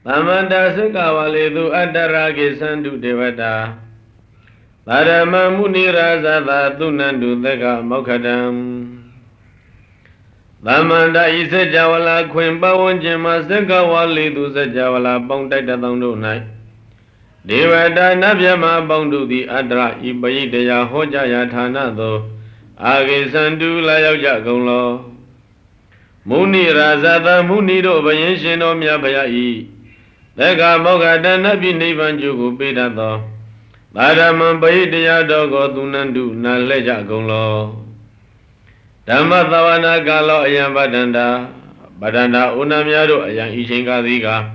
Tamanda Sukavalidu Adaraki Sandu Devata Parama Muni Razada Tunandu Dega Mokadam Tamanda Isa Javala Quimba Wanjima Sukavalidu Sajavala Bondata Tandu Night Devata Navyama Bondu the Adra Ibayidaya Hojaya Tanado Agi Sandu Layaja Golo Muni Razada Munido Bayanshino Myabaya Dega Mogada Nabi Nivan Jugu Pidato Badaman Bayidya Dogo Tunandu Naleja Golo Dhammatavana Galo Ayam Badanda Unamyado Ayam Ishinga Diga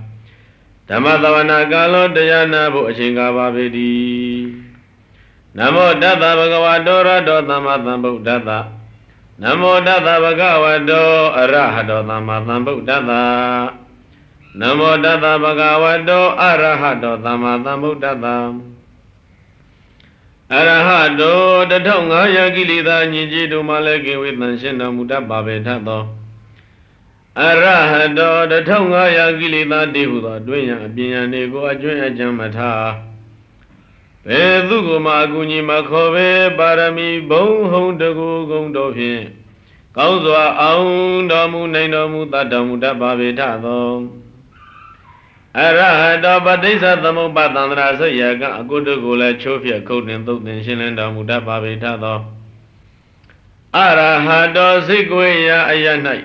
Dhammatavana Galo Dayana Bu Ashinga Babedi Namo Dada Bhagavadora Do Dhammatambu Dada Namo Dada Bhagavado Arahado Dhammatambu Dada Namo Dada Bhagavado Arahado Dhammatambuddham Arahado Datonga Yagilida Nijidu Malaki Witnanshinda Muda Babetato Arahado Datonga Yagilida Dihuda Dwenya Binyanego Ajwaya Jamata Pedugo Maguni Makove Barami Bong Hondago Gondopin Kauzwa Aundamu Nainamu Tadamuda Babetato Arahada Badisa Tamo Batandra Sayaga Agudugula Chofia Kodin Totin Shilenda Muda Babetado Arahado Siguya Ayanai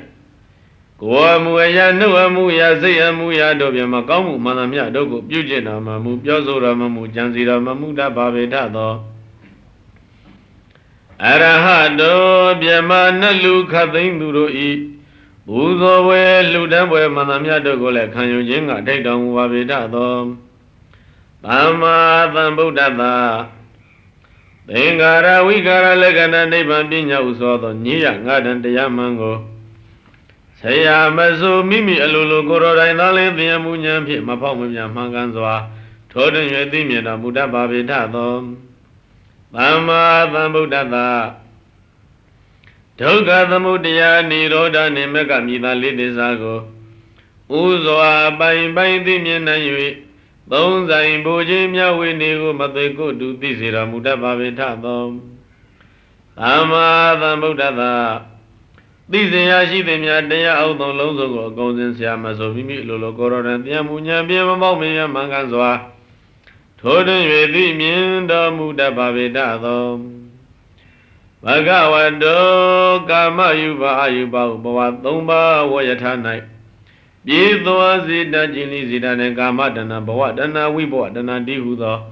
Guamuya Nuamuya Zayamuya Dobia Makamu Manamia Dogo Bujina Mamu Piazura Mamu Janzira Mamuda Babetado Arahado Biamana Luka Dinduro Uzowe Ludamwe Manamia Dogole Kanyu Jinga take down Wabita Dom Tama Tambuddha Dengara Wigara Legana Nebandina Usodo Nia Garden de Yamango Saya Mazu Mimi Alulu Goro Rainale the Amunian Pit Mapomia Manganzwa Toden Yedimina Buddha Babita Dom Tama Tambuddha Toga the Mudia Niroda Nemega Mida Lidizago Uzoa by the Mianayui Bones in Bojimia Winigo Mateko do Dizira Muda Babetadom Ama the Buddha Dizayashi the Miadea out on Lozo Golden Siamazo Mimi Lologoro and Yamunya Biamamia Manganzoa Toden Yedi the Muda Babetadom Bhagavado Kama Yuba Ayuba Bawatumba Wayatanai Bido Zida Jini Zidane Kama Dana Bawadana Wibo Dana Dihudo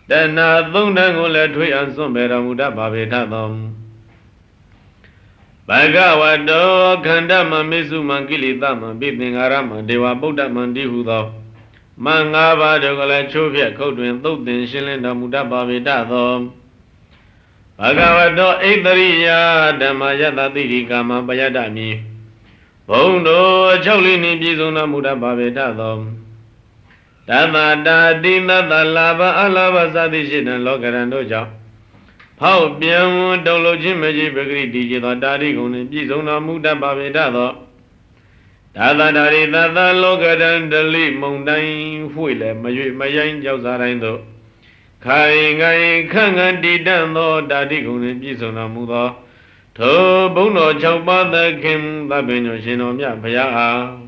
Dana Dundangola Tui and Sombera Muda Babetadom Bhagavado Kandama Misu Mangili Dama Biding Arama Dewa Buddha Mandihudo Mangava Dogola Chovia Kodwin Tudin Shilinda Muda Babetadom Bhagavado Edariya Dhamayata Tirikama Bayadami Bondo Cholini Bizuna Muda Babetadom Dada Dina Dalava Alava Sadishin Logarando Jow Pau Biam Dolo Jimaji Bagri Digita Dari Guni Bizuna Muda Babetado Dada Dari Dada Logaran Dali Mondain Fuile Mayan Jawzarando Kai Gai Kangan Didano Dadi Guni Bizona Muda To Bono Chaupa the Kim Babino Shinomia Paya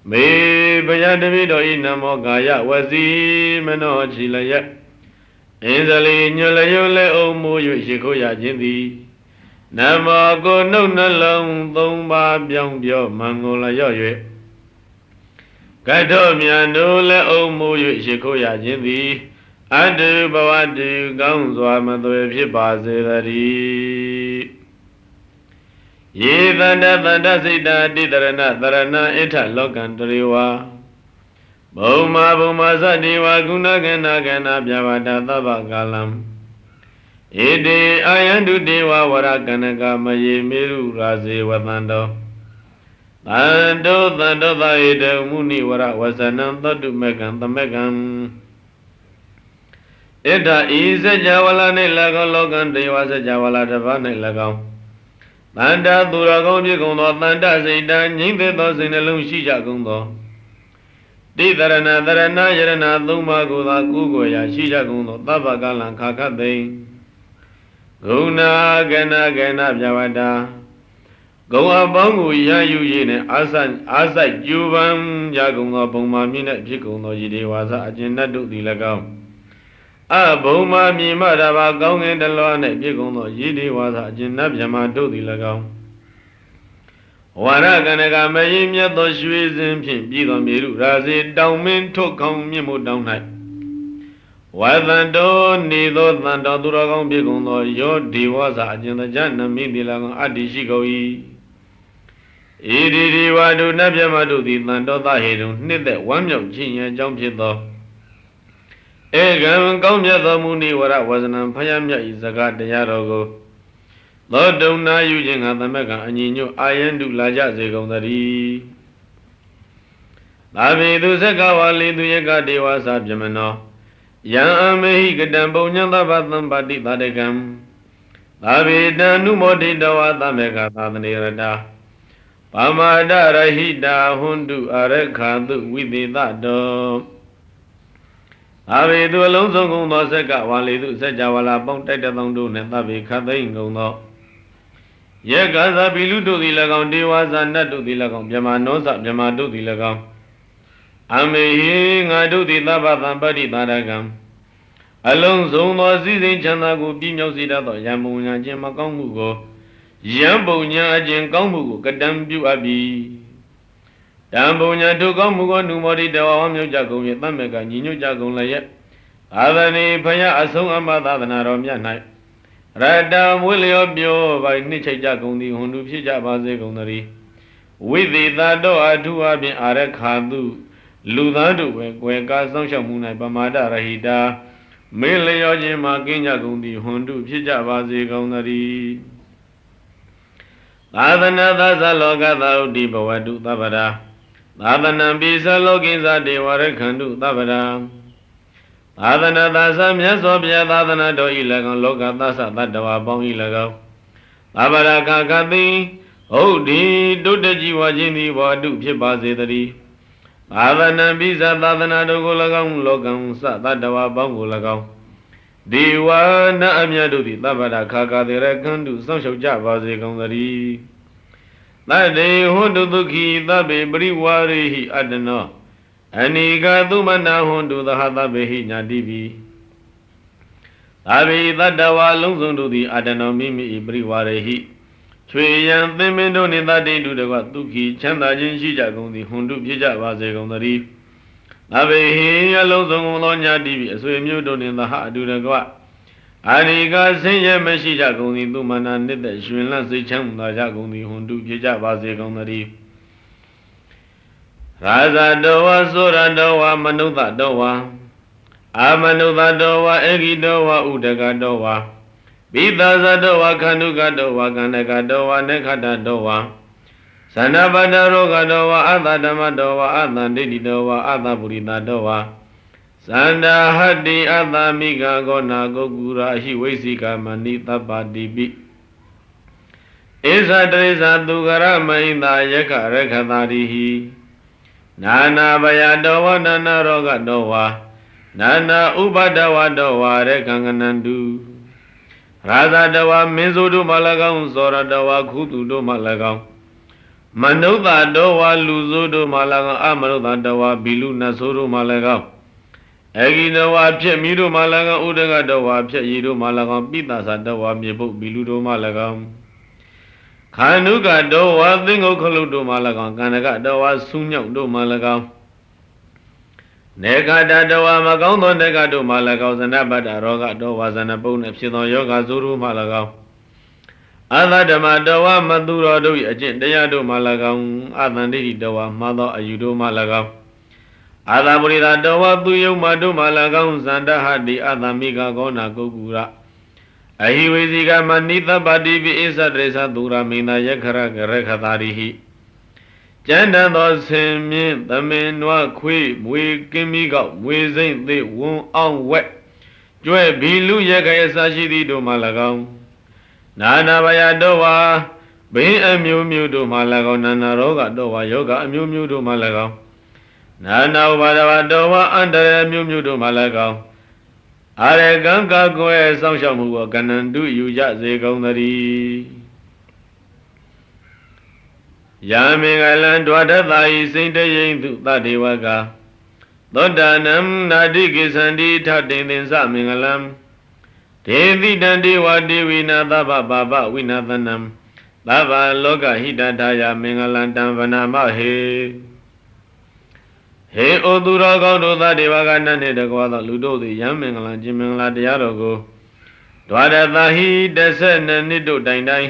Me Bayadavido Inamo Gaya Wazi Mano Chilaya Inzali Nyulayole Omu Yushikoya Jindi Namago no Nalong Tomba Biang Bio Mangola Yoye Kato Mianole Omu Yushikoya Jindi Adu Bawadu Gaunzwa Madu Pibazari Ye Vanda Vanda Sita Didarana Darana Eta Lokandriwa Boma Boma Sadiwa Gunagana Gana Byavada Tabagalam Ede Ayandu Dewa Warakanaka Maye Miru Razi Watando Tando Tando Vaida Muni Wara Wasanam Tadu Megan the Megan Eta Isa Javala Nelago Logan Devasa Javala Davana Lagam Tanda Duragon Yagono Tanda Zeta Ninde Dos in a Lucia Gundo တိတရဏတရဏယရဏသုံးပါးကိုသာကုကိုရာရှိကြကုန်သောသဗ္ဗကလံခါခတ်သိဂုဏကဏကဏပြဝတ္တာဂုံအပေါင်းကိုရယူရည်နဲ့အာဆိုင်ကျူပန်းကြကုန်သောဘုံမာမြင့်နဲ့ဖြစ်ကုန်သောယိဒေဝါစအကျဉ်တတ်တို့သည်၎င်းအဘုံမာမြင့်မတဘာကောင်းငင်တလော၌ဖြစ်ကုန်သောယိဒေဝါစအကျဉ်တတ်မြမတို့သည်၎င်းဝါရကဏကမယင်းမြတ်သောရွှေစင်ဖြင့်ပြည်သောမြေရုရာဇေတောင်မင်းထုတ်ခေါင်မြင့်မို့တောင်း၌ဝါသန္တောနေသောသန္တောသူတော်ကောင်းဖြစ်ကုန်သောယောဒေဝါစအကျဉ်တကြနမိသည်၎င်းအတ္တိရှိကုန်၏ဣတိဒီဝါဒုနတ်မြတ်မတို့သည်သန္တောသဟေတုံနှစ်သက်ဝမ်းမြောက်ခြင်းရန်အကြောင်းဖြစ်သောဧကံကောင်းမြတ်သောမူနိဝရဝဇနံဖယားမြတ်၏စကားတရားတော်ကိုသောတုံနာယူခြင်းကသမက်ကအညီညွတ်အာယံတုလာကြစေကုန်သတည်းသာဝေသူဇက္ကဝါလီသူယကဒေဝါစာပြမနောယံအမေဟိကတံပုံညံသဗ္ဗသံပါတိသတကံသာဝေတံနုမောဒိတဝါသမက္ခသာသနေရတာပါမာဒရဟိတာဟွန်တုအရခာတုဝိသေသတောသာဝေသူအလုံးစုံကုန်သောဇက္ကဝါလီသူစัจ java လာပေါင်းတိုက်တသောတို့နှင့်သဗ္ဗေခတ်သိမ့်ကုန်သောယေကသပိလူတို့သည်၎င်းဒေဝဇာနတ်တို့သည်၎င်းမြမနောဇမြမတို့သည်၎င်းအမေဟိငါတို့သည်သဗ္ဗသံပတ္တိသာရကံအလုံးစုံသောစည်းစိမ်ချမ်းသာကိုပြည့်မြောက်စေတတ်သောယံပုံညာခြင်းမကောင်းမှုကိုယံပုံညာအခြင်းကောင်းမှုကိုကတံပြုအပ်ပြီတံပုံညာတို့ကောင်းမှုကိုနုမောတိတဝဝမြောက်ကြကုန်၏တမက်ကညီညွတ်ကြကုန်လည်းသာသနေဖယားအဆုံးအမသာသနာတော်မြတ်၌ရတံဝိလျောပြောပိုင်နှစ်ချိတ်ကြကုန်သည်ဟွန်တုဖြစ်ကြပါစေကုန်သတည်းဝိသေသတောအထုအပြင်အာရခာတုလူသားတို့ပဲကွယ်ကားစောင့်ရှောက်မှု၌ပမာဒရဟိတာမေလျောခြင်းမှာကင်းကြကုန်သည်ဟွန်တုဖြစ်ကြပါစေကုန်သတည်းသာသနာသသလောကသာဥတိဘဝတုသဗ္ဗရာသာသနံပိသလောကိသဒေဝရခန္တုသဗ္ဗရာသာသနာသာသမြတ်စွာဘုရားသာသနာတော်ဤ၎င်းလောကသသတ္တဝါပေါင်းဤ၎င်းသဗ္ဗရာခခသိဟုတ်ဒီတုတ္တကြည်ဝါခြင်းသည်ဘောတုဖြစ်ပါစေတည်းသာသနာပိသသာသနာတော်ကို၎င်းလောကံသတ္တဝါပေါင်းကို၎င်းဒေဝနာအမြတ်တို့သည်သဗ္ဗရာခခသေရခန္တုစောင့်ရှောက်ကြပါစေကုန်သတည်းသတ္တေဟွန်တုဒုက္ခိသဗ္ဗေပရိဝါရိဟိအတ္တနောအနိကသုမနာဟွန်တုသဟသဗ္ဗေဟိညာတိပိသာဝေတတ္တဝါလုံးစုံတို့သည်အတ္တနောမိမိ၏ပရိဝါရိဟိချွေရန်သင်္မင်းတို့နှင့်တတ္တိတုတကဒုက္ခိချမ်းသာခြင်းရှိကြကုန်သည်ဟွန်တုဖြစ်ကြပါစေကုန်သတည်းသဗ္ဗေဟိအလုံးစုံသောညာတိပိအဆွေမျိုးတို့နှင့်သဟအတုတကအာနိကဆင်းရဲမရှိကြကုန်သည်သူမနာနှစ်သက်ရှင်လန်းစိတ်ချမ်းသာကြကုန်သည်ဟွန်တုဖြစ်ကြပါစေကုန်သတည်းရာဇတောဝသောရတောဝမနုဿတောဝအာမနုဿတောဝဧကိတောဝဥဒကတောဝပိသဇတောဝခန္ဓုကတောဝကန္နကတောဝနေခတတောဝသန္နပတ္တရောဂတောဝအတ္တဓမ္မတောဝအတ္တဒိဋ္ဌိတောဝအတ္တပုရိသတောဝသန္တာဟတ္တိအတ္တမိဂဂောနာဂုကုရာဟိဝိသိကမဏိသဗ္ဗတိပိဧသတရိသသူကရမိန္ဒယခရခတာရိဟိနာနာဘယတောဝနာနာရောဂတောဝနာနာဥပဒဝတောဝရကံကနန္တုရာဇတဝမင်းစုတို့မှ၎င်းသောရတဝခုသူတို့မှ၎င်းမနုဿတောဝလူစုတို့မှ၎င်းအမနုဿတောဝဘီလူနတ်ဆိုတို့မှ၎င်းအဂိတဝဖြစ်မိတို့မှ၎င်းဥဒကတောဝဖြစ်ရည်တို့မှ၎င်းပိသသတောဝမြေပုတ်ဘီလူတို့မှ၎င်းခန္ဓုကတောဝသင်္ဂုတ်ခလုတ်တို့မှ၎င်းကန္နကတောဝဆူးညောက်တို့မှ၎င်းနေခတတောဝမကောင်းသောနေကတို့မှ၎င်းဇနပတ္တရောဂတောဝဇနပုန်နှင့်ဖြစ်သောယောဂဇိုးတို့မှ၎င်းအသဓမ္မတောဝမသူတော်တို့၏အကျင့်တရားတို့မှ၎င်းအသန္တိတောဝမှားသောအယူတို့မှ၎င်းအာသပုရိသတောဝသူယုံမတို့မှ၎င်းဇန္တဟတိအသမိကကောနာကုကုရအဟိဝေစီကမဏိသဗ္ဗတိပိဣသတရေသသူရမိန္ဒယခရကရခတာရိဟိကျမ်းတန်သောဆင်မြင့်သမင်နွားခွေးမွေကင်းမိကောက်မွေစိမ့်သေးဝွန်အောင်ဝက်ကျွဲ့ဘီလူရခရစာရှိသည်တို့မှ၎င်းနာနာဘယတောဝါဘင်းအမျိုးမျိုးတို့မှ၎င်းနာနာရောဂတောဝါယောဂအမျိုးမျိုးတို့မှ၎င်း နာနာဥပါဒဝတောဝအန္တရမျိုးမျိုးတို့မှလည်းကောင်းအာရကံကာကွယ်စောင့်ရှောက်မှုကိုကဏ္ဍတုယူကြစေကုန်သတည်းယာမင်္ဂလံဒွါဒသာဤစိတ်တယိမ့်သူသတ္တေဝကသောတာနံနာတိကိသန္တိထတိသင်္သမင်္ဂလံဒေတိတံဒေဝဒေဝိနာသဗ္ဗပါပဝိနာသနံသဗ္ဗလောကဟိတထာယမင်္ဂလံတံဗနာမဟေဟေဩသူတော်ကောင်းတို့သတ္တေဝကနတ်နှင့်တကွာသောလူတို့သည်ယံမင်္ဂလံခြင်းမင်္ဂလာတရားတော်ကိုဒွါရသာဟိ12နှစ်တို့တိုင်တိုင်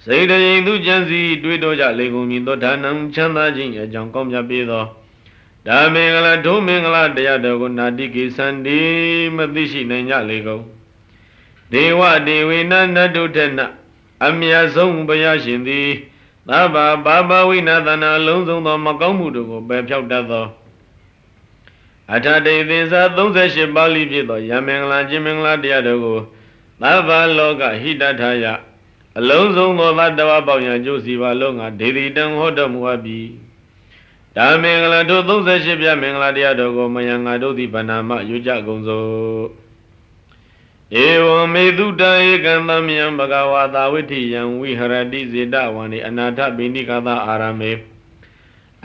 စိတ်တရင်သူကျမ်းစီတွေးတော်ကြလေကုန်မည်သောဒါနံချမ်းသာခြင်းအကြောင်းကောင်းမြတ်ပေသောဒါမင်္ဂလာဒုမင်္ဂလာတရားတော်ကိုနာတိကိသန္တိမသိရှိနိုင်ကြလေကုန်ဒေဝဒေဝိနနတ်တို့ထက်နအမြတ်ဆုံးဘုရားရှင်သည်သဗ္ဗပါပဝိနာသနာလုံးစုံသောမကောင်းမှုတို့ကိုပယ်ဖြောက်တတ်သောအထာတေသင်္စာ38ပါဠိဖြစ်သောယမင်္ဂလာခြင်းမင်္ဂလာတရားတို့ကိုသဗ္ဗလောကဟိတထာယအလုံးစုံသောသတ္တဝါပေါင်းရန်ကျိုးစီပါလုံးကဒေတိတံဟောတော်မူအပ်ပြီဒါမင်္ဂလာတို့38ပြမင်္ဂလာတရားတော်ကိုမယံငါတို့သည်ဗနာမယူကြကုန်စို့ဧဝံမေတုတံဧကံသမယံဘဂဝါသာဝိထိယံဝိဟရတိဇေတဝံနေအနာထပိဏိကသာအာရမေ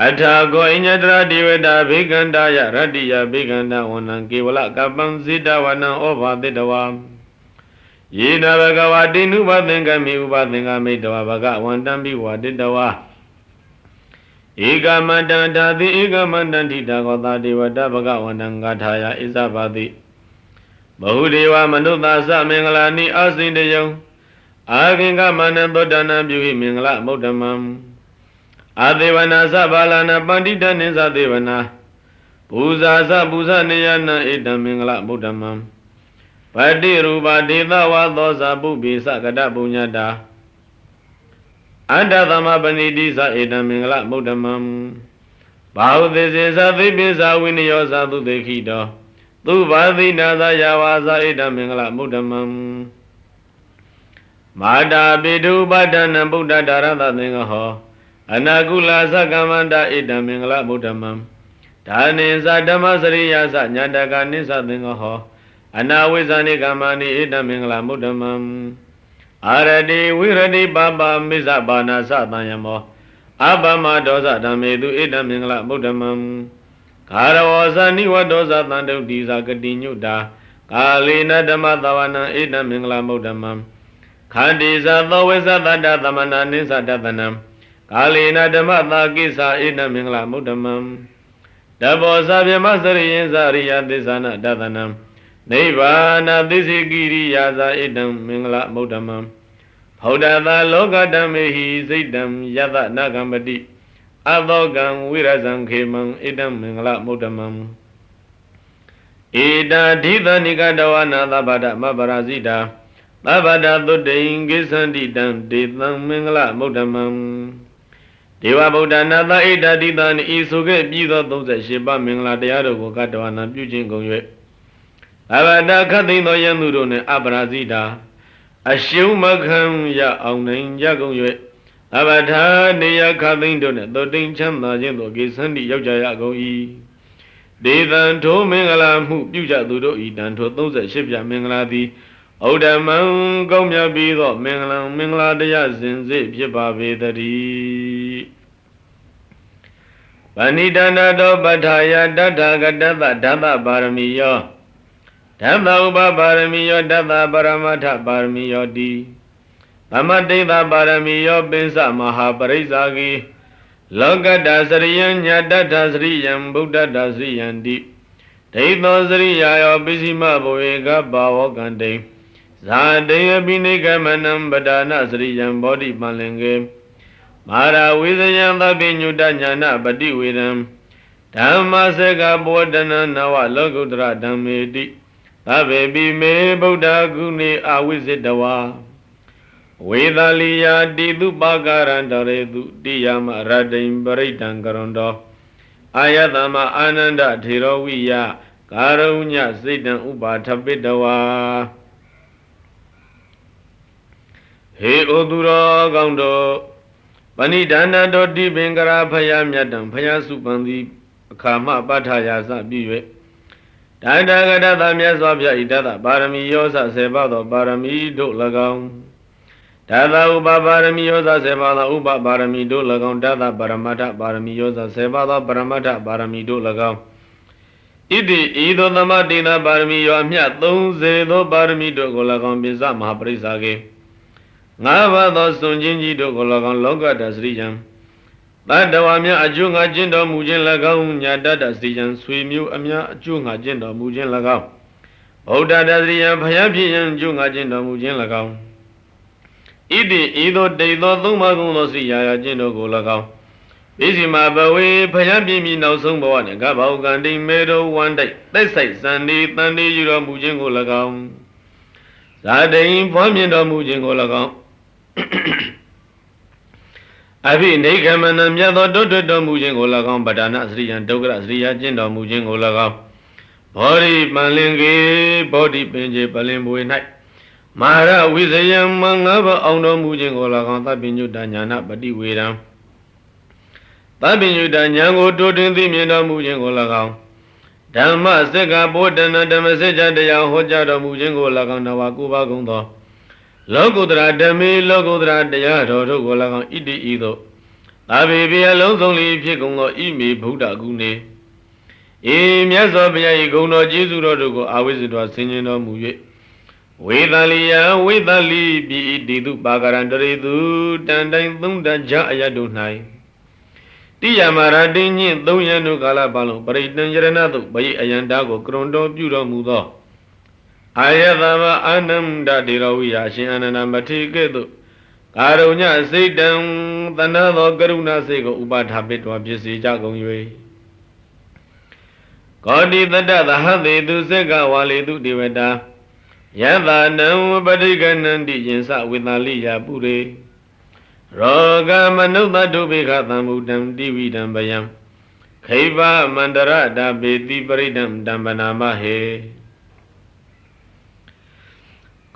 အထာကောအညတရဒေဝတာဘေကန္တာယရတ္တိယဘေကန္တဝနံကေဝလကပံဇေတဝနံဩဘာတိတဝါယေနဘဂဝါတိနုဘသင်္ကမိဥပသင်္ကမိတဝဘဂဝန္တံပိဝါတိတဝါဧကမန္တံဓာတိဧကမန္တံထိတာကောသာဒေဝတာဘဂဝန္တံဂါထာယဣဇဘာတိဘဟုဒေဝမနုဿာသမင်္ဂလာနိအစိန္တယံအာဂင်္ဂမန္တံသောတနံပြုဟိမင်္ဂလမௌဓမံအာဒေဝနာသဘာလနာပန္တိတနိသဒေဝနာပူဇာသပူဇနေယနာဣတံမင်္ဂလမௌဓမံပတိရူပဒေသဝသောဇာပုပိသကတပုညတာအန္တသမပဏိတိသဧတံမင်္ဂလမௌဓမံဘာဟုသေစေသသိပိသဝိနယောသသုတေခိတောသူဘာသိနာသယဝါသဧတံမင်္ဂလမௌဓမံမာတာပိတုပဒနံဗုဒ္ဓဒါရသသင်္ဃဟောအနာကုလသကမ္မန္တဣတံမင်္ဂလမௌဓမံဒါနိသဓမ္မစရိယသညာတကနိသသင်္ဃဟောအနာဝိဇာနိကမ္မာနိဣတံမင်္ဂလမௌဓမံအာရတိဝိရတိပါပမိစ္ဆဘာနာသတံယမောအပမဒောဇဓမ္မေတုဣတံမင်္ဂလမௌဓမံခါရဝောဇနိဝဒောဇသံတုတိဇဂတိညုတာကာလေနဓမ္မသဝနံဣတံမင်္ဂလမௌဓမံခန္တိဇသောဝိသတတသမနာနိသတတနံကာလေနဓမ္မသာကိစ္ဆာဣတံမင်္ဂလမௌဓမံတဘောဇဗြမစရိယင်ဇရိယသစ္ဆနာတတနံနိဗ္ဗာနသစ္စေကိရိယာဇဣတံမင်္ဂလမௌဓမံဘုဒ္ဓသာလောကဓမ္မေဟိစိတ်တံယတနာဂမ္ပတိအသောကံဝိရဇံခေမံဣတံမင်္ဂလမௌဓမံဧတာဓိသနိကတဝနာသဗ္ဗဒမပရာဇိတာသဗ္ဗဒသုတ္တိံကိသန္တိတံဒေသံမင်္ဂလမௌဓမံဒေဝဗုဒ္ဓနာသဣတာဓိသနိဤဆိုခဲ့ပြီးသော38ပါးမင်္ဂလာတရားတို့ကိုကတဝနာပြုခြင်းကုန်၍သဗ္ဗဒခတ်သိမ်းသောယံသူတို့နှင့်အပရာဇိတာအရှုံးမခံရအောင်နိုင်ကြကုန်၍သဗ္ဗထာနေယခတ်သိမ်းတို့နှင့်သုတ္တိံချမ်းသာခြင်းသို့ကိသန္တိရောက်ကြရကုန်၏ဒေသံထိုမင်္ဂလာမှုပြုကြသူတို့ဤတန်ထို38ပြမင်္ဂလာသည်ဩဒမံကောင်းမြတ်ပြီးသောမင်္ဂလာတရားစဉ်စေဖြစ်ပါပေတည်းဗဏိတနာတောပဋ္ဌာယတတ္ထာဂတတဓမ္မပါရမီယောဓမ္မဥပပါရမီယောတတ္တပရမတ္ထပါရမီယောတိသမတိတပါရမီယောပိစမဟာပရိစ္ဆာကိလောကတ္တစရိယံညာတတ္ထစရိယံဗုဒ္ဓတ္တစရိယံတိဒိဋ္ဌောစရိယာယောပိစိမဘဝေကဘာဝကံတိဇာတေယပိနိကမနံပဒါနစရိယံဘောဓိပံလင်္ကေမာရာဝိဇယံသဗ္ဗညုတညာနာပတိဝေရံဓမ္မစကဘောဓနနဝလောကုတ္တရဓမ္မေတိသဗ္ဗေပိမေဗုဒ္ဓဂုဏေအဝိဇ္ဇတဝါဝေသလိယာတိတုပကာရံတရေတုတိယမရတိံပရိတံကရွန်တောအာယတမအာနန္ဒထေရဝိယကာရုညစိတ်တံဥပါထပိတဝါဟေဩသူတော်ကောင်းတို့ပဏိဒါနတော်တိပင်္ဂရာဖယားမြတ်တံဖယားစုပန်သည် အခါမပဋ္ဌာယာစပြု၍တတဂတသမြတ်စွာဘုရားဤတသပါရမီယောဇဆေပါသောပါရမီတို့၎င်းတသဥပပါရမီယောဇဆေပါသောဥပပါရမီတို့၎င်းတသပရမတ္ထပါရမီယောဇဆေပါသောပရမတ္ထပါရမီတို့၎င်းဣတိဤသို့သမတိနာပါရမီယောအမြတ်30သောပါရမီတို့ကို၎င်းပိစမဟာပရိစ္ဆာကေငါးပါးသောစွန်ချင်းကြီးတို့ကို၎င်းလောကတစရိယံတတဝါများအကျိုးငါကျင့်တော်မူခြင်း၎င်းညာတတစရိယံဆွေမျိုးအများအကျိုးငါကျင့်တော်မူခြင်း၎င်းဗုဒ္ဓတစရိယံဘုရားဖြစ်ရန်အကျိုးငါကျင့်တော်မူခြင်း၎င်းဣတိဤသို့တိတ်သောသုံးပါးကုံသောစရိယာကျင့်တော်ကို၎င်းပိစီမဘဝေဘုရားပြည့်မီနောက်ဆုံးဘဝနှင့်ကဗ္ဗောကံတိမေတော်ဝန္တိသက်ဆိုင်စံဒီတန်ဒီယူတော်မူခြင်းကို၎င်းဇာတိန်ဖွားမြင်တော်မူခြင်းကို၎င်းအဘိနေခမနမြတ်သောတုတ်တွတ်တော်မူခြင်းကို၎င်းပဒါနစရိယံဒုက္ခစရိယကျင့်တော်မူခြင်းကို၎င်းဘောဓိပန်လင်ကေဘောဓိပင်ကျေပလင်ပွေ၌မာရဝိဇယံမငါးပါးအောင်တော်မူခြင်းကို၎င်းသဗ္ဗညုတညာနာပတိဝေရံသဗ္ဗညုတညာကိုတိုးတင်သိမြင်တော်မူခြင်းကို၎င်းဓမ္မစက္ကဘောဓနာဓမ္မစကြာတရားဟောကြားတော်မူခြင်းကို၎င်းနဝကုပါကုံသောလောကုတ္တရာဓမ္မေလောကုတ္တရာတရားတော်တို့ကို၎င်းဣတိဤသို့သာဘေဘယလုံးစုံလီဖြစ်ကုန်သောဣမေဗုဒ္ဓဂုဏေအေမြတ်စွာဘုရား၏ဂုဏ်တော်ကျေးဇူးတော်တို့ကိုအာဝိဇ္ဇတော်ဆင်ခြင်တော်မူ၍ဝေသလိယဝေသလိပိတိတုပါကရံတရေတုတန်တိုင်းသုံးတန်ကြအရတို့၌တိယမရတိညင့်သုံးရန်တို့ကာလပတ်လုံးပရိတံယရဏတုဘိအယံတာကိုကရွန်တော်ပြုတော်မူသောအာယသဗ္ဗအာနန္ဒဒေရဝိယရှင်အာနန္ဒမထေကဲ့သို့ကာရုညစိတ်တံသနသောကရုဏာစိတ်ကိုဥပါထာပိတော်ဖြစ်စေကြကုန်၍ကောတိတတ္တသဟသေသူစက္ကဝါလေသူဒေဝတာယသနံပဋိကနန္တိယင်္စဝေသလိယပုရေရောဂမနုဿတုပိခသံမုတံတိဝိတံဗယံခိဗမန္တရတပေတိပရိဒံတံပနာမဟေ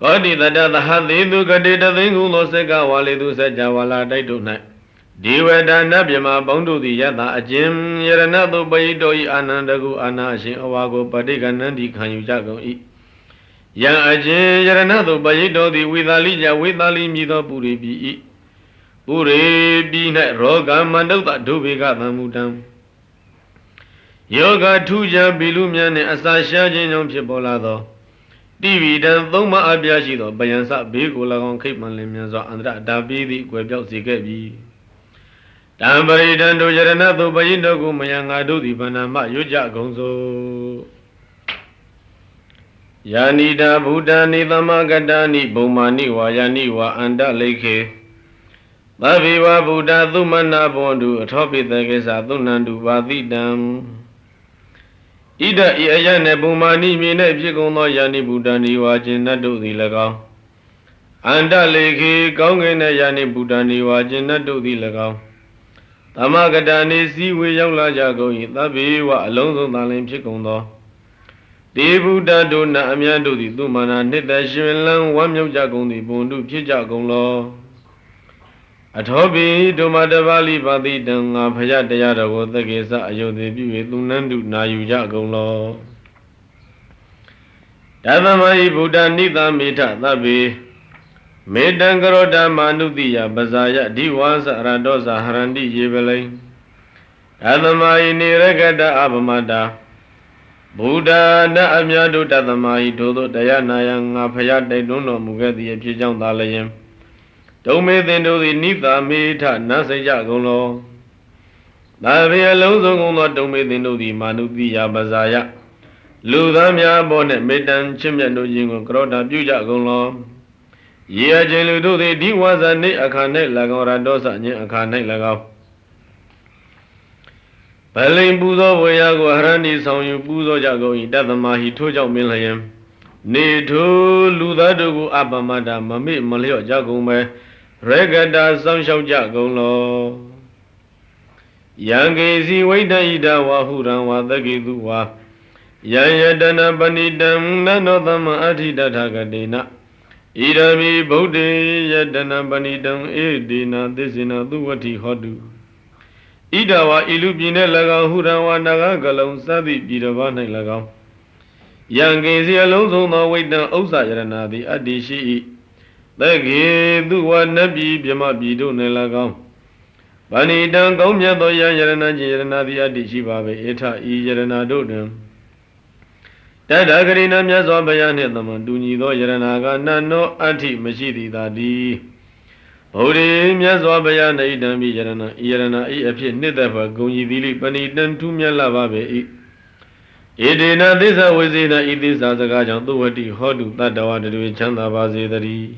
ကောတိတတ္တသဟသေသူကတိတသိန်းကုသောစက္ကဝါလေသူစัจ java လာတိုက်တို့၌ဒီဝဒနဗြဟ္မာပေါင်းတို့သည်ယတအကျဉ်ယရဏတုပယိတောဤအာနန္ဒကုအာနာအရှင်အဝါကိုပဋိကနန္တိခံယူကြကုန်၏ယံအကျဉ်ယရဏတုပယိတောသည်ဝေသာလိယဝေသာလိမြည်သောပုရိပိ၏ပုရိပိ၌ရောဂမန္တုတဒုဗေကသံမုတံယောဂထူးခြားဘီလူများနှင့်အစာရှားခြင်းကြောင့်ဖြစ်ပေါ်လာသောတိဝိတံသုံးပါးအပြားရှိသောဗယံစဘေးကို၎င်းခိတ်မှန်လင်းမြန်စွာအန္တရဒါပိသည်ကွယ်ပြောက်စေခဲ့ပြီတံပရိဒံတို့ယရဏသုပယိတောကိုမယံငါတို့သည်ဗန္နာမရွတ်ကြကုန်စို့ယာနိတာဗုဒ္ဓနိသမဂတာနိဘုံမာနိဝါယာနိဝါအန္တလိခေသဗ္ဗေဝဗုဒ္ဓသုမနာဘောတုအထောပိတကေသသုဏန္တုပါတိတံဣဒဤအယနှင့်ဘုံမာနိမြေ၌ဖြစ်ကုန်သောယာနိဗုဒ္ဓနိဝါခြင်းနတ်တို့သည်၎င်းအန္တလိခေကောင်းကင်၌ယာနိဗုဒ္ဓနိဝါခြင်းနတ်တို့သည်၎င်းသမဂတာနိစည်းဝေရောက်လာကြကုန်၏သဗ္ဗေဝအလုံးစုံသာလင်ဖြစ်ကုန်သောတေဗုဒ္ဓတို့နတ်အမြတ်တို့သည်သူမာနာနှစ်သက်ရှင်လန်းဝမ်းမြောက်ကြကုန်သည်ဘုံတို့ဖြစ်ကြကုန်လောအထောပိဒုမတပါဠိပါတိတံငါဖယတရားတော်ကိုသက္ကေစအယုသေပြု၍သူနန္တုနာယူကြကုန်လောတသမဟိဗုဒ္ဓနိသမေထသဗ္ဗေမေတံကရောဓမာနုတိယပဇာယဒီဝါစရတောဇာဟရန္တိယေပလိတသမဟိနေရကတအပမတာဗုဒ္ဓနာအမြတ်တို့တသမဟိထို့သောတရားနာယငါဖယတိုက်တွန်းတော်မူခဲ့သည်ဖြစ်ကြောင်းသာလျင်ဒုံမေသင်တို့သည်နိသမေထနတ်စိတ်ကြကုန်လောသာဝေအလုံးစုံကုန်သောဒုံမေသင်တို့သည်မာနုတိယပဇာယလူသားများဘောနှင့်မေတ္တံချစ်မြတ်တို့ခြင်းကိုကရောဓပြုကြကုန်လောရေအချင်းလူတို့သည်ဒီဝါဇာနေအခါ၌၎င်းရတောစညင်အခါ၌၎င်းဗလိန်ပူဇော်ဝေယကိုအရဏိဆောင်ယူပူဇော်ကြကုန်၏တသမဟိထိုးကြောင့်မင်းလျင်နေထိုလူသားတို့ကိုအပမတ္တမမေ့မလျော့ကြကုန်ပဲရေကတာစောင့်ရှောက်ကြကုန်လောယံကေစီဝိတ္တဣဒဝါဟုရံဝါသကေတုဝါယံယတနာပဏိတံနနောသမအဋ္ဌိတထကတေနဣရမိဗုဒ္ဓေယတနာပဏိတံဧဒေနာသစ္စေနသုဝတိဟောတု Idawa ilupine lagao hurawa naga galong sadi bidava nai lagao. Yang kesi along song the waitan ousa yaranadi adishi. Dagi duwa nabi bima bidu nai lagao. Bani dan gong yato yaranadi yaranadi adishi babe eta I yaranado dem. Dada karina myaswa bayane taman dunyi do yaranaga nano ati mashidi dadi. Bode myaswa bayana idambi yarana yarana I apye nidava gonyi dili pani dan tu myala babe I. Edena desa wezena idisa saga jang tuwati hodu tadawa dewe chanda base dari.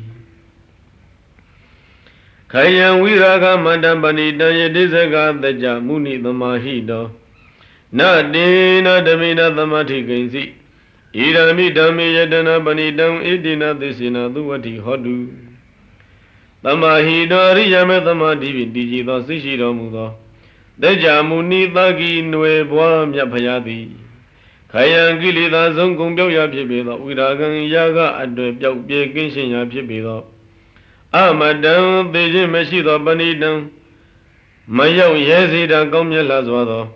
Kayang wiraga mandam pani dan yedisa ga daja muni damahido. Na dena damina damati gainsi. Idami dami yadana pani dam edena desina tuwati hodu. Tamahido riyame tamadivi dijido sishido mudo. Daja muni dagi nwe bwa myapayadi. Kayang gilida zong kong biao ya pibedo. Wiragang yaga adwe biao bie genshin ya pibedo. Amadang deje meshido pani dam. Mayao yezida gomya lazwado.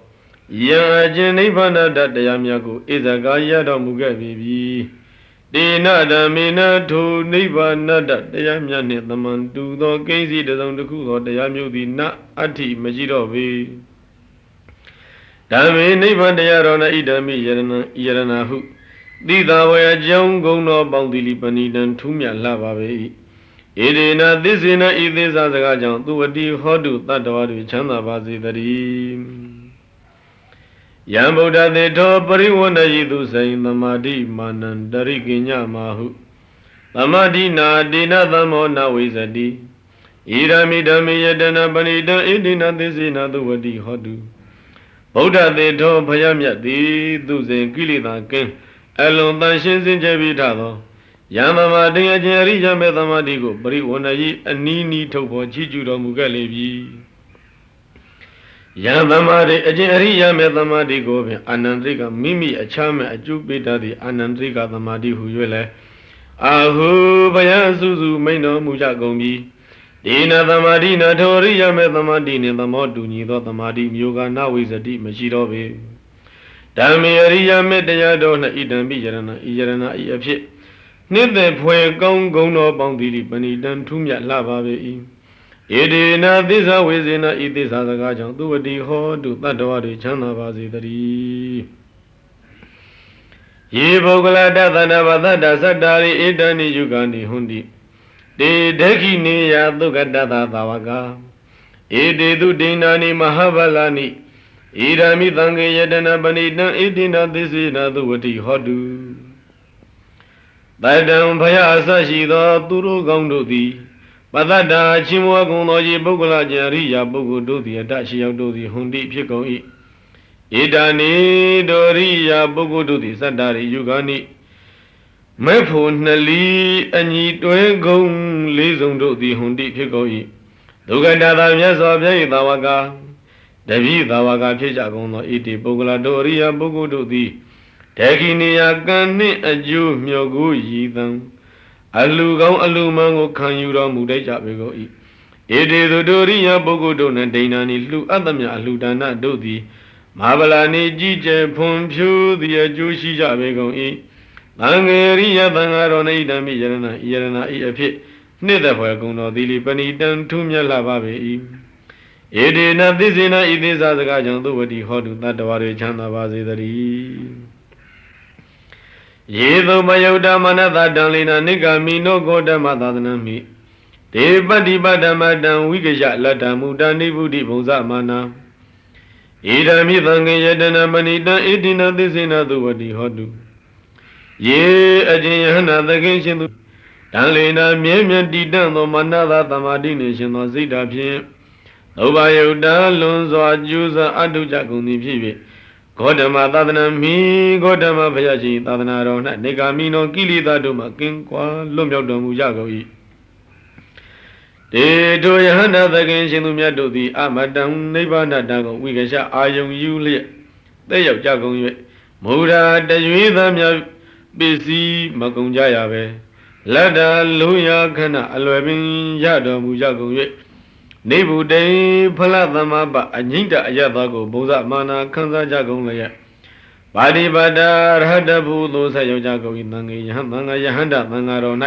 Yang ajin nipana dataya myaku izaga yado muge bibi. Dina damina tu nipana dataya myane taman tu do kensi desang deku do daya myudi na ati majido bi. Dami nipana yarona idami yarana hu. Dida waya jang gong no bang dili pani dan tumya lava bi. Edena disina idisa saga jang tuwati hodu tatawadu chanda basi dari. Yang Buddha Deto Pariwana Yidu Sain Tamadi Manan Dari Kinya Mahu Tamadi Na Dina Tamo Na Wizadi Irami Dami Yadana Banida Idina Disina Duwadi Hodu Buddha Deto Payamyati Duzen Kilita Ken Alon Tanshin Sinjabitado Yamama Daya Jari Yame Tamadigo Pariwana Yi Anini Topo Chichuro Mugalebi Yamamari Ajariya Methamadi Gobi Anandrika Mimi Achame Ajupitadi Anandrika Tamadi Huyule Ahu Bayasuzu Maino Muja Gombi Dina Tamadina Toriya Methamadini Tamodu Nido Tamadi Myoga Nawizadi Mashirobe Dami Ariya Metaya Dona Idambi Yarana Yarana Iapit Nide Pue Gong Gono Bangdili Panidan Tumya Lavabe Edena disa wezena idisa saga jang tuwati hodu tatawadu chanda basi dari. Ye bogala dathana badada sattari edani yugani hundi. De dekhi ne ya dukkata tawaka. Ede tu dinani mahabalani. Idami thange yadana panidan edena disina tuwati hodu. Tadam bhaya asashi turu gaundu di. Padada Chimwa Gonoji Bogula Jariya Bogu Dodi Adashi Dodi Hundi Pikoi Idani Doriya Bogu Dodi Sadari Yugani Mefu Nali Ani Dwegong Lizong Dodi Hundi Pikoi Duganda Yaso Bia Tawaka Davi Tawaka Pijagono Iti Bogula Doriya Bogu Dodi Tekini Yakani Aju Myogu Yidan Alugao alumango kan yuro mudeja bego I. Ede doriya bogodo na dainani lu adamya aludana dodi. Mabalani jije pumpyu diya jushi ja bego I. Bangeriya bangarona idami yarana I apit. Nida pwagono dili pani dan tumya lavabe I. Ede na disina idisa saga jang tuwati hodu tatawari chanda basi dari. Yedo Mayuda Manada Dalina Nigami no Goda Madadanami Debadi Badamadan Wigaja Lata Mudani Budi Boza Mana Idami Vange Yadana Manida Edina Disina Duwadi Hodu Ye Ajayana the Genshin Dalina Miemian Didan no Manada Tamadi Nation no Zida Pien Obayuda Lonzo Ajuza Adu Jakuni Pivi Godama Tadana mi Godama Payaji Tadana Rona Negamino Kilida Duma Kinkwa Lumyodo Mujagoi De Doyana the Genshinumia do the Amadam Nebana Dago Wigasha Ayung Yuli They of Jagon Muda Dayuidamya Bisi Magunjayabe Lada Luya Kana Alwebin Yado Mujago နေဗုဒ္ဓေဖလသမပအငိမ့်တအယတကိုဘုရားမာနာခန်းစားကြကုန်လျက်ပါတိပါဒရဟတဘုသောဆက်ရောက်ကြကုန်၏သံဃေယဟန်သံဃာယဟန္တသံဃာတော်၌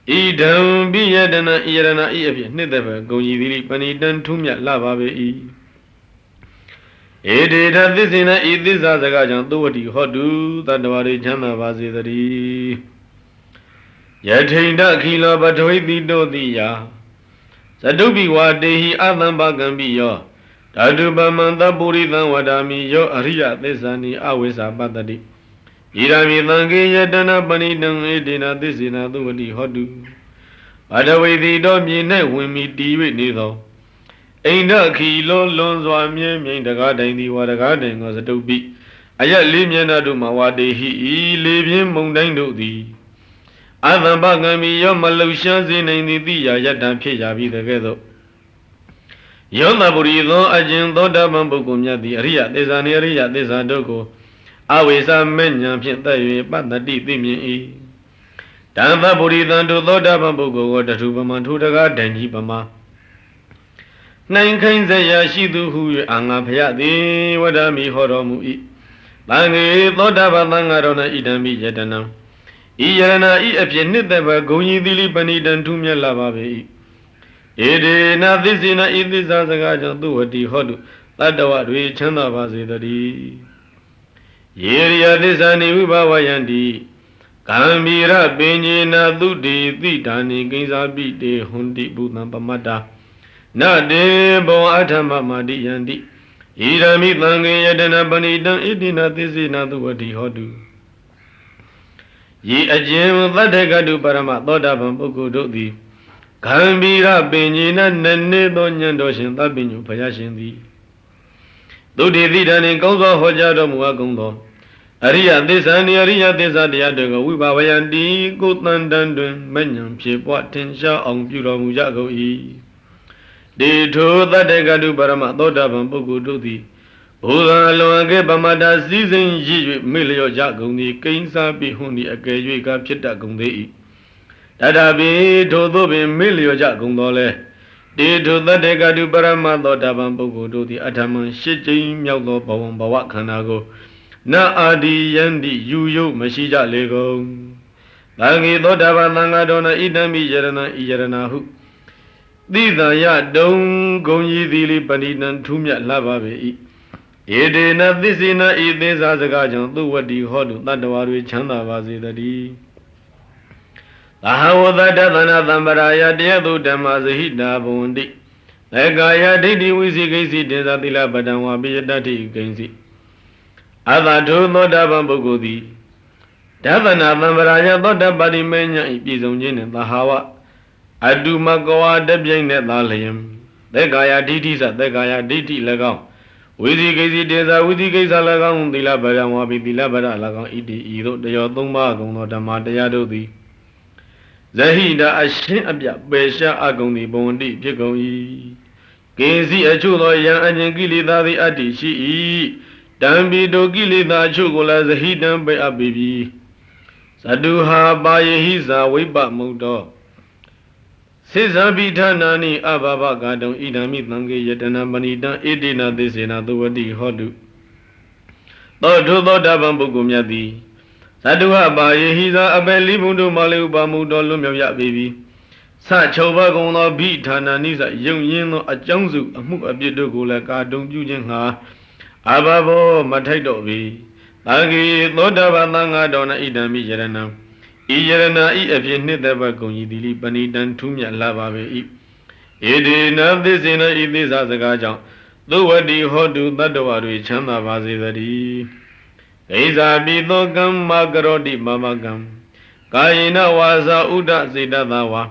ဣဒံပိယတနာဣယရဏဤအဖြစ်နှစ်သက်ပဲဂုံကြီးသီပဏိတံထုမြတ်လာပါပေ၏ဧဒေထသစ္စေနဤသစ္စာစကားကြောင့်သုဝတိဟောတုတတ္တဝါတွေချမ်းသာပါစေတည်းယထိန်တခိလောပထဝိတိတောတိယသတုပိဝါတေဟိအသံဘကံပိယောဓာတုပမံသပုရိသံဝဒာမိယောအရိယသစ္စာနိအဝိဇ္ဇာပတ္တိဣရမိသံဃေယတနာပဏိတံဧတေနသစ္စေနသုဝတိဟောတုပထဝိတိတောမြေ၌ဝင်မီတည်၍နေသောအိန္ဒခီလောလွန်စွာမြဲမြင်တကားတိုင်သည်ဝါတကားတိုင်ကိုသတုပိအယက်လေးမျက်နှာတို့မှာဝါတေဟိဤလေပြင်းမုန်တိုင်းတို့သည်အသံဘကံမိယောမလှရှားစေနိုင်သည်တိယာယတံဖြစ်ကြပြီတကဲ့သို့ယောသပုရိသောအကျဉ်သောတာပန်ပုဂ္ဂိုလ်မြတ်သည်အရိယသစ္စာနှင့်အရိယသစ္စာတို့ကိုအဝိဇ္ဇမဲ့ညာဖြင့်သက်၍ပတ္တိသိမြင်၏တံသပုရိသံတို့သောတာပန်ပုဂ္ဂိုလ်ကိုတထုပမံထိုတကားတန်ကြီးပမာနိုင်ခိုင်းစရာရှိသူဟု၍အာငါဖယသည်ဝဒာမိဟောတော်မူ၏သံဃေသောတာပန်သံဃာတော်၌ဣဒံမိယတနံဤယရဏဤအဖြစ်နှစ်သက်ပဲဂုံကြီးသီလိပဏိတံထုမြတ်လာပါပေ၏ဧဒေနသစ္စေနဤသစ္စာစကားကြောင့်သုဝတိဟောတုတတ္တဝတွေချမ်းသာပါစေတည်းယေရိယသစ္စာနိဝိဘဝယန္တိကံမီရပင်ညေနသုတိတိဒါနိကိဉ္စာပိတေဟွန်တိဘုသံပမတ္တာနတေဘောအထမမတိယန္တိဣရမိသံဃေယတနာပဏိတံဣတိနသစ္စေနသုဝတိဟောတုယေအကျဉ်သတ္တကတုပရမသောတာပန်ပုဂ္ဂိုလ်တို့သည်ဂံဗီရပင်ညေနနနေသောဉာဏ်တော်ရှင်သဗ္ဗညုဘုရားရှင်သည်သုတိတိတံနှင့်ကောင်းစွာဟောကြားတော်မူအပ်ကုန်သောအရိယသစ္စာနိအရိယသစ္စာတရားတို့ကိုဝိဘာဝယံတိကိုတန်တန်တွင်မဉ္ဇဉ်ဖြစ်ပွားထင်ရှားအောင်ပြုတော်မူကြကုန်၏တေထိုသတ္တကတုပရမသောတာပန်ပုဂ္ဂိုလ်တို့သည်ဘုရားလွန်ကေပမတာစည်းစိမ်ရည်၍မေ့လျော့ကြကုန်သည်ကိဉ္စာပိဟွန်သည်အကယ်၍ကဖြစ်တတ်ကုန်သေး၏တတပိထိုသို့ပင်မေ့လျော့ကြကုန်သောလဲတေထိုသတ္တကတုပရမသောတာပန်ပုဂ္ဂိုလ်တို့သည်အထမံရှစ်ကြိမ်မြောက်သောဘဝဘဝခန္ဓာကိုနအာဒီယန္တိယူယုမရှိကြလေကုန်သံဃေသောတာပန်သံဃာတော်၌ဣတံမိယရဏံဤယရဏဟုသီတံယတုံဂုံကြီးသီလိပဏိတံထူးမြတ်လာပါပေ၏ဧဒေနသစ္စေနဤသစ္စာစကားကြောင့်သုဝတိဟောတုတတ္တဝါတွေချမ်းသာပါစေတည်းသဟဝတ္တသနာသံပရာယတရားသူဓမ္မဇဟိတာဘဝန္တိသေကာယဒိဋ္ဌိဝိသိကိစီတေဇာတိလပတံဝါပိယတ္တိကိဉ္စီအတထုသောတာပန်ပုဂ္ဂိုလ်သည်ဓဗ္ဗနာသံပရာယသောတပါတိမေညာဤပြည်စုံခြင်းနှင့်သဟာဝအတုမကဝါတပြိုင်နဲ့သာလျင်သေကာယဒိဋ္ဌိသသေကာယဒိဋ္ဌိ၎င်းဝိသိကိစီတေဇာဝိသိကိစ္စ၎င်းသီလပရံဝါပိသီလပရ၎င်းဣတိဤသို့တယောသုံးပါးကုန်သောဓမ္မတရားတို့သည်ဇဟိတာအရှင်းအပြပေရှားအကုန်သည်ဘဝန္တိဖြစ်ကုန်၏ကိစီအချို့သောယံအကျဉ်ကိလေသာသည်အတ္တိရှိ၏တံပိတောကိလေသာအချို့ကိုလည်းဇဟိတံပေအပ်ပြီဇတုဟာပါယဟိဇာဝိပမုတ်တောစေဇာပိဌာနာနိအဘဘဂါတုံဣဒံမိသံဃေယတနာမဏိတံဣတိနာသစ္စေနာသုဝတိဟောတုသောထုသောတာပန်ပုဂ္ဂိုလ်မြတ်သည်ဇတုဟပါယဟိဇာအပယ်လိဘုံတို့မလေးဥပမုတ်တော်လွတ်မြောက်ရပေပြီစချုပ်ဘကုံသောဘိဌာနာနိစယုံရင်းသောအကြောင်းစုအမှုအပြစ်တို့ကိုလည်းကာတုံပြုခြင်းငှာအဘဘောမထိုက်တော့ပြီသံဃေသောတာပန်သံဃာတော်၌ဣဒံမိယရဏံဤယရဏဤအဖြစ်နှစ်သက်ဘကုံကြီးတိလိပဏိတံထူးမြတ်လာပါပေ၏ဧဒေနသစ္စေနဤသစ္စာစကားကြောင့်သုဝတိဟောတုတတ္တဝါတွေချမ်းသာပါစေတည်းဂိဇာပိသောကမ္မကရောတိမမကံကာယေနဝါစာဥဒစေတသဝါ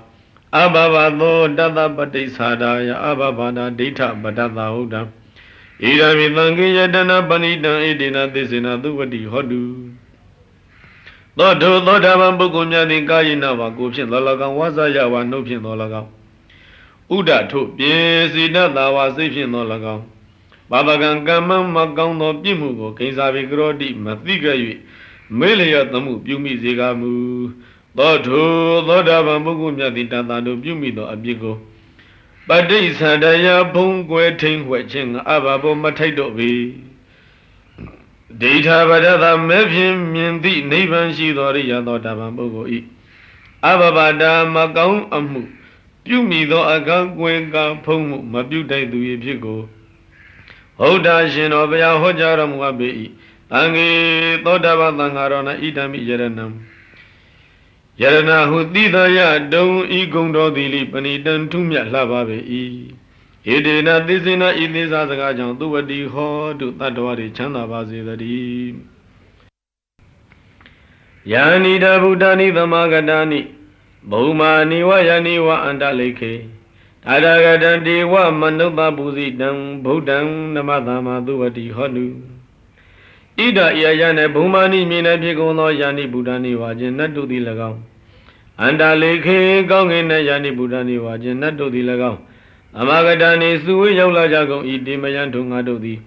အဘဘသောတတပတိစ္ဆာဒာယအဘဘာနာဒိဋ္ဌပတ္တသဟုတံဣရမိသံဃေယတနာပဏိတံဣတိနာသစ္စေနသုဝတိဟောတုသောထုသောတာပန်ပုဂ္ဂိုလ်များသည်ကာယေနဝါကိုဖြင့်သော၎င်းဝါစာယဝါနှုတ်ဖြင့်သော၎င်းဥဒထုပြေစေတသဝါစိတ်ဖြင့်သော၎င်းဘာဝကံကမ္မမကောင်းသောပြစ်မှုကိုကိဉ္စာပိကရောတိမသိကြ၍မေလျောသမှုပြုမိစေကာမူသောထုသောတာပန်ပုဂ္ဂိုလ်များသည်တန်တာတို့ပြုမိသောအပြစ်ကို ပဋိသန္ဓယဘုံကွယ်ထိန်ဝှက်ခြင်းအဘဘောမထိုက်တော့ပြီဒိဋ္ဌဗဒသမဲဖြင့်မြင်သည့်နိဗ္ဗာန်ရှိသောရိယသောတာပန်ပုဂ္ဂိုလ်ဤအဘဘာတာမကောင်းအမှုပြုမိသောအကန့်ကွယ်ကဖုံးမှုမပြုတိုက်သူ၏ဖြစ်ကိုဟုတ်တာရှင်တော်ဘုရားဟောကြားတော်မူအပ်ပေ၏တန်ခေသောတာပန်သံဃာတော်၌ဣဒံမိယရဏံယရဏဟုတိတယတုံဤဂုံတော်သည်လိပဏိတံထုမြတ်လှပါပေ၏ဣဒေနသစ္စေနဤသစ္စာစကားကြောင့်သူဝတိဟောတုတတ္တဝါတွေချမ်းသာပါစေတည်းယာနိတဗုဒ္ဓနိသမဂတာနိဘုမာနိဝယနိဝအန္တလိခေအရဂတံဒေဝမနုဿပုဇိတံဗုဒ္ဓံနမသမ္မာသူဝတိဟောတုဣဒဣယယနေဘုမာနိမြင်နေဖြစ်ကုန်သောယာနိဗုဒ္ဓနိဝါခြင်းနတ်တို့သည်၎င်းအန္တလိခေကောင်းကင်၌ယာနိဗုဒ္ဓနိဝါခြင်းနတ်တို့သည်၎င်းသမဂတာနိစုဝေရောက်လာကြကုန်ဤတေမယံထုံငါတို့သည်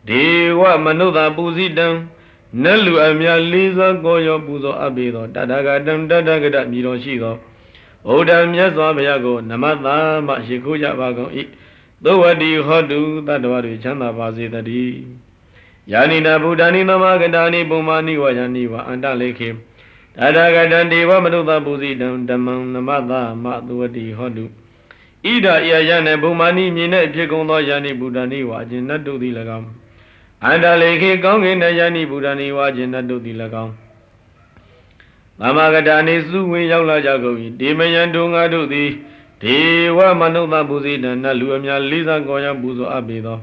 ဒေဝမနုဿပုဇိတံနတ်လူအမြတ်လေးစားကိုရောပူဇော်အပ်ပေသောတတဂတံတတဂတမြည်တော်ရှိသောဗုဒ္ဓမြတ်စွာဘုရားကိုနမသမရှိခိုးကြပါကုန်၏သုဝတိဟောတုတတ္တဝါတွေချမ်းသာပါစေတည်းယာနိနာဗုဒ္ဓနိသမဂတာနိပုံမာနိဝယနိဝအန္တလိခေတတဂတံဒေဝမနုဿပုဇိတံဓမ္မံနမသမသုဝတိဟောတုဣဒဣယယနေပုံမာနိမြင်တဲ့ဖြစ်ကုန်သောယာနိဗုဒ္ဓနိဝါခြင်းနတ်တို့သည်၎င်းအန္တလိခေကောင်းကင်၌ယာနိဗုဒ္ဓနိဝါခြင်းနတ်တို့သည်၎င်းသမဂတာနိစုဝင်ရောက်လာကြကုန်၏ဒေမယံတို့ငါတို့သည်ဒေဝမနုဿပုဇိတံနတ်လူအများလေးစားကောင်းရပူဇော်အပ်ပေသော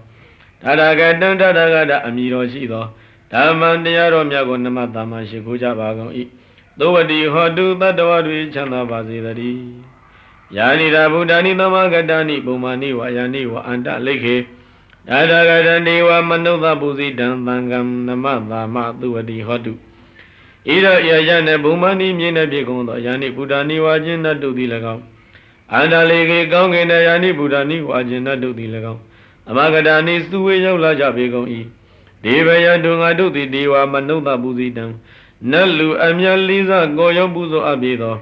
တတဂတံတတဂတအမည်တော်ရှိသောဓမ္မံတရားတော်မြတ်ကိုနမသမ္မာရှိခိုးကြပါကုန်၏သုဝတိဟောတုတတ္တဝါတွေချမ်းသာပါစေတည်းယာနိရာဗုဒ္ဓနိသမဂတာနိပုံမာနိဝယာနိဝအန္တလိခေတတဂတံဒေဝမနုဿပုဇိတံသံဃံနမသမသုဝတိဟောတုဣရယယနေဘုံမနိမြင်တဲ့ပြေကုန်သောယာနိဗုဒ္ဓနိဝါခြင်းနတ်တို့သည်၎င်းအန္တလိခေကောင်းကင်၌ယာနိဗုဒ္ဓနိဝါခြင်းနတ်တို့သည်၎င်းသမဂတာနိစုဝေရောက်လာကြပေကုန်၏ဒေဝယတုငါတို့သည်ဒေဝမနုဿပုဇိတံနတ်လူအမြတ်လေးစားကိုရောပူဇော်အပ်ပေသော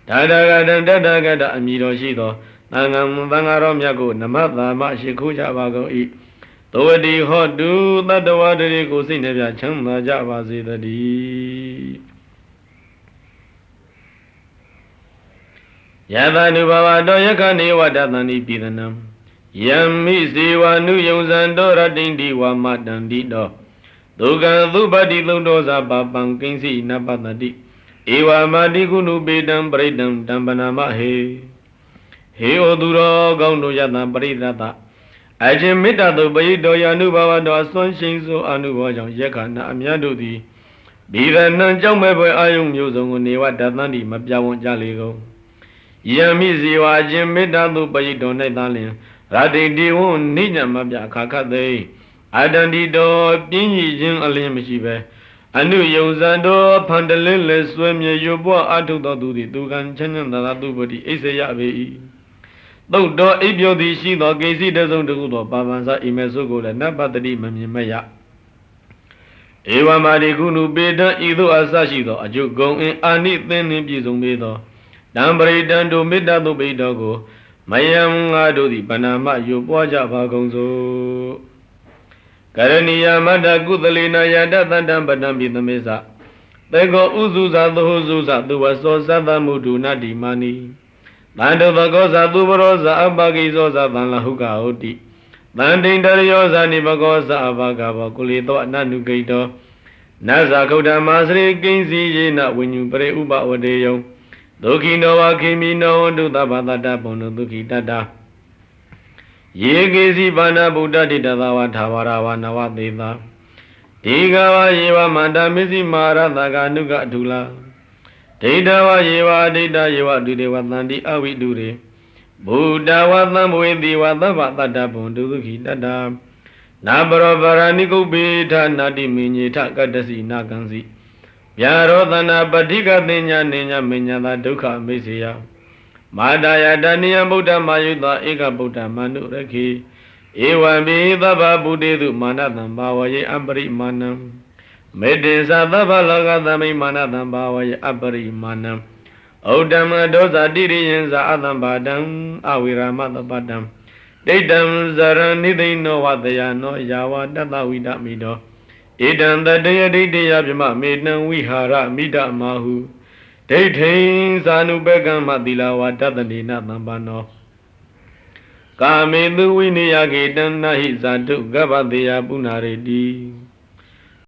ဒါဒဂတံတတဂတအမည်တော်ရှိသောသံဃာတော်မြတ်ကိုနမသမရှိခိုးကြပါကုန်၏သောဝတိဟောတုတတ္တဝါတွေကိုစိတ်နှပြချမ်းသာကြပါစေတည်းယသနုဘဝတောယခနေဝတသန္တိပိသနံယံမိဇေဝနုယုံဇံတောရတိန္တိဝမတန္တိတောဒုက္ခံသုပတိသုံးတောဇာပပံကိဉ္စီနပတတိဧဝမာတိကုဏုပေတံပရိတံတံပနာမဟေဟေဩသူတော်ကောင်းတို့ယတံပရိသတအခြင်းမေတ္တာသို့ပရိတောယအနုဘဝတော်အစွမ်းရှိန်စွာအနုဘောကြောင့်ယက္ခဏအမြတ်တို့သည်ဘိရဏံကြောင့်မဲ့ပွဲအာယုံမျိုးစုံကိုနေဝတသန္တိမပြဝံကြလေကုန်ယံမိဇေဝအခြင်းမေတ္တာသို့ပရိတော၌သာလျှင်ရတိတိဝံနိညမပြအခါခတ်သိအတန္တိတော်ပြင်းရည်ခြင်းအလင်းမရှိပဲအနုယုံဇံတော်ဖန်တလင်းလက်ဆွဲမြေရွပွားအထုတော်သူသည်သူကံချမ်းချမ်းသာသာသူပတိအိစေယပေ၏သုတ်တော်အိပ်ပျော်သည်ရှိသောကိစီတစုံတခုသောပါပန်စာအိမေဆုကိုလည်းနတ်ပတ္တိမမြင်မရဧဝမာတိကုဏုပေတံဤသို့အစရှိသောအကျုပ်ဂုံအင်းအာနိသင်နှင့်ပြည့်စုံပေသောတံပရိတံတို့မေတ္တာသို့ပိတော်ကိုမယံငါတို့သည်ပဏာမရွပွားကြပါကုန်စို့ကရဏီယမတ္တကုသလေနယတသတ္တံပတံပိသမေသသေကောဥစုဇာသုဟုစုဇာသူဝသောသတ္တမုဒုနာတိမာနိတန္တုသကောဇာသူဘရောဇာအပကိဇောဇာသံလဟုကဟောတိတန္တိန်တရယောဇာနိဘကောဇာအပကဘောကုလေသောအနနုကိတောနဇာခုဒ္ဓမာစရိကိဉ္စီယေနဝိညုပရိဥပဝတေယံဒုက္ခိနောဝခိမိနောဒုသဗ္ဗတတ္တဘုံဒုက္ခိတတ္တယေကေစီဘာနာဗုဒ္ဓတိတသဝထာဝရဝနဝသေသာဒီဃဝယေဝမန္တမစ္စည်းမာရသကာနုကအထုလာဒိဋ္ဌဝယေဝအဒိဋ္ဌယေဝဒုတေဝသန္တိအဝိတုရေဘုဒ္ဓဝသံဘဝေတိဝသဗ္ဗတတ္တဘုံဒုက္ခိတတ္တနာပရောပရဏိကုပ္ပေထနာတိမိညေထကတ္တစီနာကံစီဗျာရောသနာပဋိကသိညာနေညာမညာသာဒုက္ခမိစေယမာတာယတဏိယဗုဒ္ဓမာယုတဧကဗုဒ္ဓမနုရခေဧဝံပိသဗ္ဗဗုတေတုမာနတံဘာဝယေအပရိမာဏံမေတ္တေသသဗ္ဗလောကသမိမာနတံဘာဝယေအပရိမာဏံဩ ဩတ္တမဒောဇာတိရိယံဇာအတံပါဒံအဝိရာမတပတံဒိဋ္ဌံဇရဏိသိနောဝတယနောယာဝတတဝိဒမိတောဧတံတတယဒိဋ္ဌယပြမမေတံဝိဟာရမိဒမာဟုဒိဋ္ဌိသာနုပကမ္မတိလာဝတတတိနသံပါနောကာမေသူဝိနိယကေတံနဟိဇာတုကပ္ပတေယပုဏ္ဏရေတိ